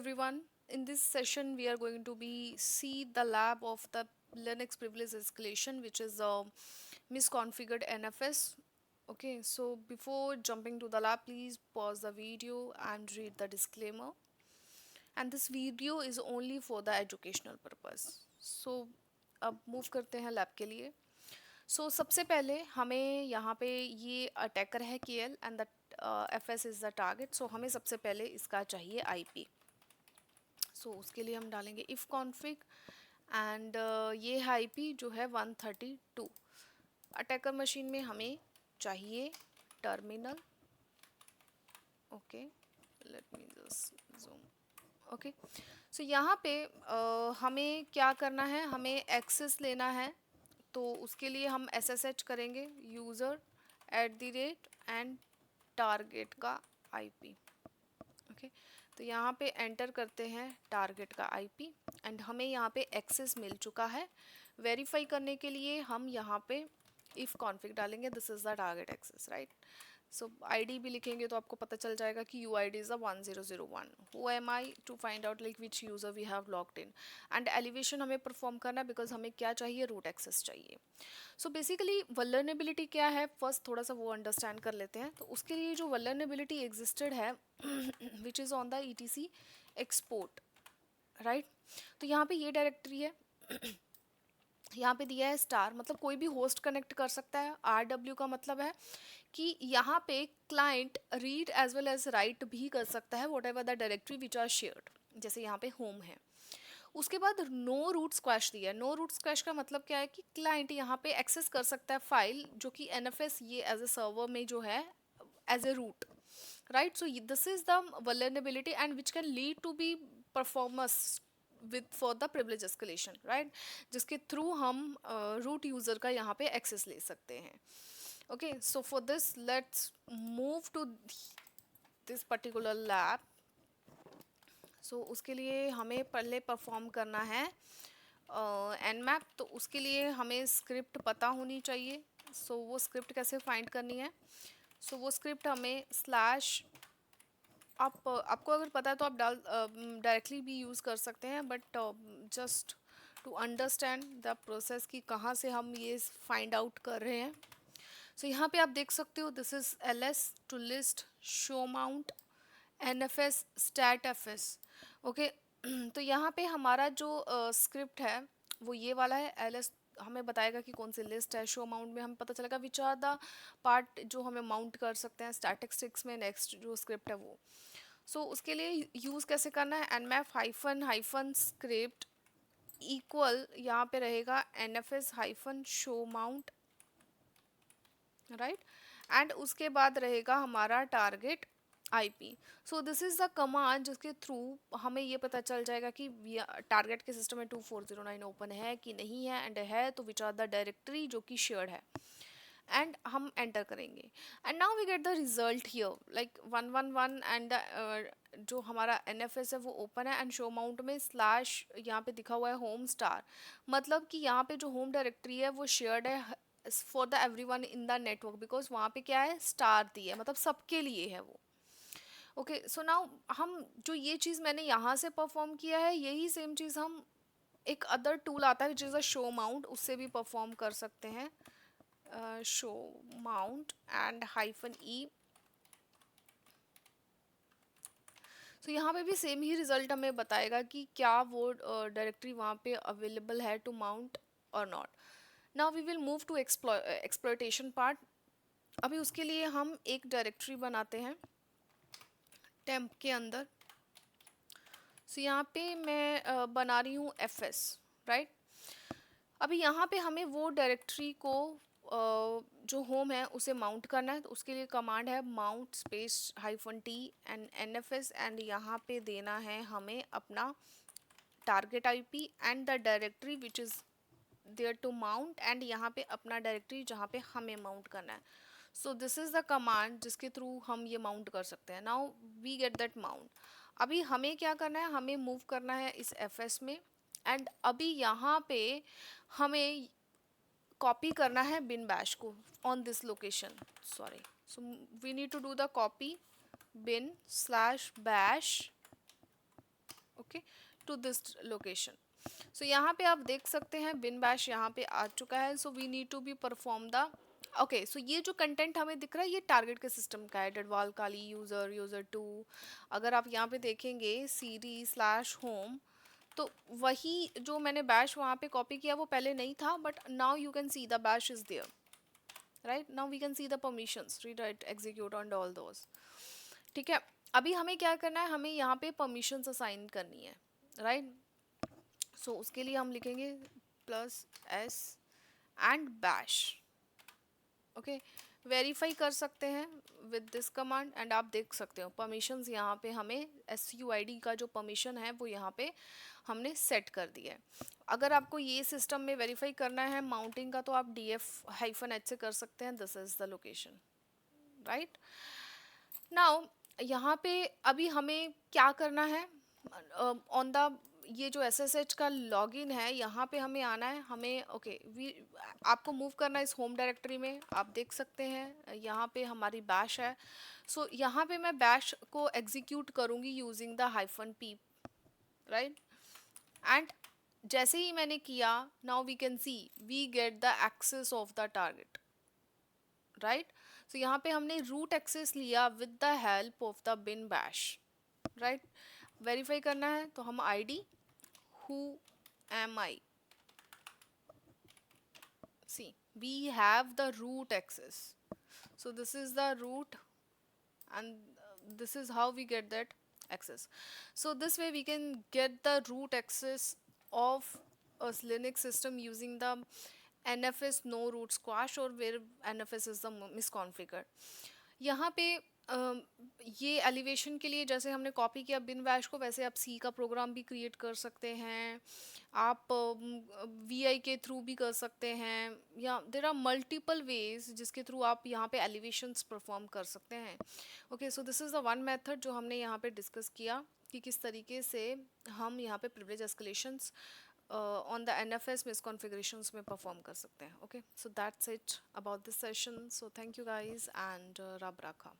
everyone. In this session, we are going to be see the lab of the Linux privilege escalation, which is a misconfigured NFS. Okay, so before jumping to the lab, please pause the video and read the disclaimer. And this video is only for the educational purpose. So अब move करते हैं lab के लिए. सबसे पहले हमें यहाँ पे ये अटैकर है KL and the FS is the target. हमें सबसे पहले इसका चाहिए IP. उसके लिए हम डालेंगे इफ़ कॉन्फिग एंड ये है IP जो है 132. अटैकर मशीन में हमें चाहिए terminal. Okay, let me just zoom. Okay, यहाँ पे हमें क्या करना है, हमें एक्सेस लेना है. तो उसके लिए हम SSH करेंगे यूज़र @ एंड टारगेट का IP. ओके, तो यहाँ पे एंटर करते हैं टारगेट का IP एंड हमें यहाँ पे एक्सेस मिल चुका है. वेरीफाई करने के लिए हम यहाँ पे इफ़ कॉन्फिग डालेंगे. This is the target access, right. ID भी लिखेंगे तो आपको पता चल जाएगा कि UID is 1001. Who am I to find out like which user we have logged in. And elevation हमें परफॉर्म करना है बिकॉज हमें क्या चाहिए, रूट एक्सेस चाहिए. बेसिकली वल्नरेबिलिटी क्या है, फर्स्ट थोड़ा सा वो अंडरस्टैंड कर लेते हैं. तो उसके लिए जो वल्नरेबिलिटी एग्जिस्टेड है which is on the ETC export, right. तो यहाँ पे ये डायरेक्टरी है. यहाँ पे दिया है स्टार, मतलब कोई भी होस्ट कनेक्ट कर सकता है. RW का मतलब है कि यहाँ पे client read as well as write भी कर सकता है whatever the directory which are shared. जैसे यहाँ पे होम है. उसके बाद नो रूट स्क्वैश दिया है. नो रूट स्क्वैश का मतलब क्या है कि क्लाइंट यहाँ पे एक्सेस कर सकता है फाइल जो कि NFS ये एज ए सर्वर में जो है as a root, right. This is the vulnerability and which can lead to be performance with for the privilege escalation, right. जिसके थ्रू हम रूट यूज़र का यहाँ पे एक्सेस ले सकते हैं. Okay, so for this let's move to this particular lab. उसके लिए हमें पहले परफॉर्म करना है nmap. तो उसके लिए हमें स्क्रिप्ट पता होनी चाहिए. वो स्क्रिप्ट कैसे फाइंड करनी है, वो स्क्रिप्ट हमें स्लैश आपको अगर पता है तो आप डायरेक्टली भी यूज़ कर सकते हैं, but just to understand the process कि कहाँ से हम ये फाइंड आउट कर रहे हैं. यहाँ पे आप देख सकते हो this is LS to list show mount NFS stat FS. Okay, तो यहाँ पे हमारा जो स्क्रिप्ट है वो ये वाला है. LS हमें बताएगा कि कौन सी लिस्ट है. शो माउंट में हमें पता चलेगा विच आर द पार्ट जो हमें माउंट कर सकते हैं. स्टैटिस्टिक्स में नेक्स्ट जो स्क्रिप्ट है वो. उसके लिए यूज़ कैसे करना है, nmap हाइफन स्क्रिप्ट इक्वल यहाँ पे रहेगा NFS hyphen show mount, right. And उसके बाद रहेगा हमारा target IP. This is the command जिसके थ्रू हमें ये पता चल जाएगा कि टारगेट के सिस्टम में 2409 ओपन है कि नहीं है, एंड है तो विच आर द डायरेक्टरी जो कि शेयर्ड है. एंड हम एंटर करेंगे and now we get the result here like 111 and जो हमारा NFS है वो ओपन है. एंड शो माउंट में स्लैश यहाँ पे दिखा हुआ है होम स्टार, मतलब कि यहाँ पे जो होम डायरेक्टरी है वो शेयर्ड है for the everyone in the network, because वहाँ पे क्या है, स्टार दी है, मतलब सबके लिए है वो. ओके, सो नाउ हम जो ये चीज़ मैंने यहाँ से परफॉर्म किया है यही सेम चीज़ हम एक अदर टूल आता है जिस शो माउंट, उससे भी परफॉर्म कर सकते हैं. Show mount and -E. यहाँ पे भी सेम ही रिजल्ट हमें बताएगा कि क्या वो डायरेक्टरी वहाँ पे अवेलेबल है टू माउंट और not. Now we will move to exploitation part. अभी उसके लिए हम एक डायरेक्टरी बनाते हैं टेम्प के अंदर. यहाँ पे मैं बना रही हूँ FS, राइट. अभी यहाँ पे हमें वो डायरेक्टरी को जो होम है उसे माउंट करना है. तो उसके लिए कमांड है mount space -T and NFS and यहाँ पे देना है हमें अपना target IP and the directory which is there to mount, and यहाँ पे अपना डायरेक्टरी जहाँ पे हमें माउंट करना है. दिस इज़ द कमांड जिसके थ्रू हम ये माउंट कर सकते हैं. Now we get that mount. अभी हमें क्या करना है, हमें मूव करना है इस FS में. एंड अभी यहाँ पे हमें कॉपी करना है बिन बैश को on this location. Sorry, we need to do the copy bin/bash okay, to this location. So यहाँ पे आप देख सकते हैं बिन बैश यहाँ पे आ चुका है। So we need to be perform the okay. So ये जो कंटेंट हमें दिख रहा है ये टारगेट के सिस्टम का है, डडवाल काली यूज़र यूज़र टू। अगर आप यहाँ पे देखेंगे सीरी स्लैश होम, तो वही जो मैंने बैश वहाँ पे कॉपी किया वो पहले नहीं था, but now you can see the bash is there, right. Now we can see the permissions, read write execute on all those. ठीक है, अभी हमें क्या करना है, हमें यहाँ पे परमिशंस असाइन करनी है, राइट। सो उसके लिए हम लिखेंगे plus S and bash. Okay, verify कर सकते हैं विद दिस कमांड एंड आप देख सकते हो परमिशंस यहाँ पे हमें SUID का जो परमिशन है वो यहाँ पे हमने सेट कर दिया है। अगर आपको ये सिस्टम में वेरीफाई करना है माउंटिंग का तो आप DF-H से कर सकते हैं, this is the location, right. Now यहाँ पे अभी हमें क्या करना है, ऑन द ये जो SSH का लॉगिन है यहाँ पे हमें आना है, हमें ओके वी आपको मूव करना है इस होम डायरेक्टरी में। आप देख सकते हैं यहाँ पे हमारी बैश है। सो यहाँ पे मैं बैश को एग्जीक्यूट करूँगी using the -p, right. And जैसे ही मैंने किया, now we can see we get the access of the target, right. So यहाँ पे हमने रूट एक्सेस लिया with the help of the bin bash, right. Verify करना है तो हम ID who am I, see we have the root access, so this is the root and this is how we get that access. So this way we can get the root access of a Linux system using the NFS no root squash or where NFS is the misconfigured. यहाँ पे ये elevation के लिए जैसे हमने copy किया बिन bash को, वैसे आप सी का प्रोग्राम भी क्रिएट कर सकते हैं, आप VI के थ्रू भी कर सकते हैं, या देर आर मल्टीपल वेज जिसके थ्रू आप यहाँ पे एलिवेशंस परफॉर्म कर सकते हैं। Okay, so this is the one method जो हमने यहाँ पे डिस्कस किया कि किस तरीके से हम यहाँ पे privilege एस्केलेशंस on the NFS misconfigurations में perform कर सकते हैं। Okay, so that's it about this session. So thank you guys and Rab Rakha.